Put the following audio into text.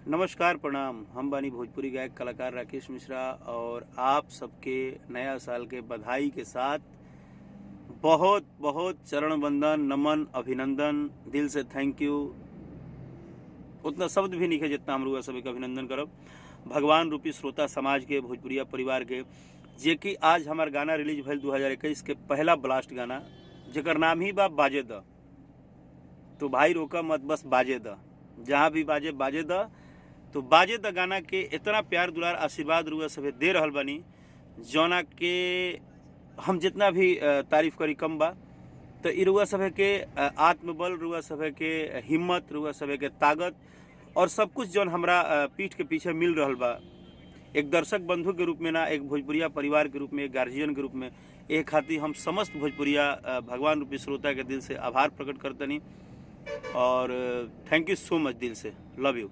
नमस्कार प्रणाम। हम बानी भोजपुरी गायक कलाकार राकेश मिश्रा और आप सबके नया साल के बधाई के साथ बहुत बहुत चरण वंदन, नमन, अभिनंदन, दिल से थैंक यू। उतना शब्द भी नहीं है जितना हम रुआ सभी का अभिनंदन करब भगवान रूपी श्रोता समाज के, भोजपुरिया परिवार के, जे कि आज हमार गाना रिलीज भइल 2021 के पहला ब्लास्ट गाना, जेकर नाम ही बा बाजे द। तो भाई रोका मत, बस बाजे द, जहाँ भी बाजे बाजे द। तो बाजे द गाना के इतना प्यार दुलार आशीर्वाद रुआ सभे दे रहल बानी, जौना के हम जितना भी तारीफ करी कम बा। तो इ रुआ सभे के आत्मबल, रुआ सभे के हिम्मत, रुआ सभे के ताकत और सब कुछ जौन हमरा पीठ के पीछे मिल रहल बा, एक दर्शक बंधु के रूप में ना, एक भोजपुरिया परिवार के रूप में, एक गार्जियन के रूप में, एक खातिर हम समस्त भोजपुरिया भगवान रूपी श्रोता के दिल से आभार प्रकट करतनी और थैंक यू सो मच, दिल से लव यू।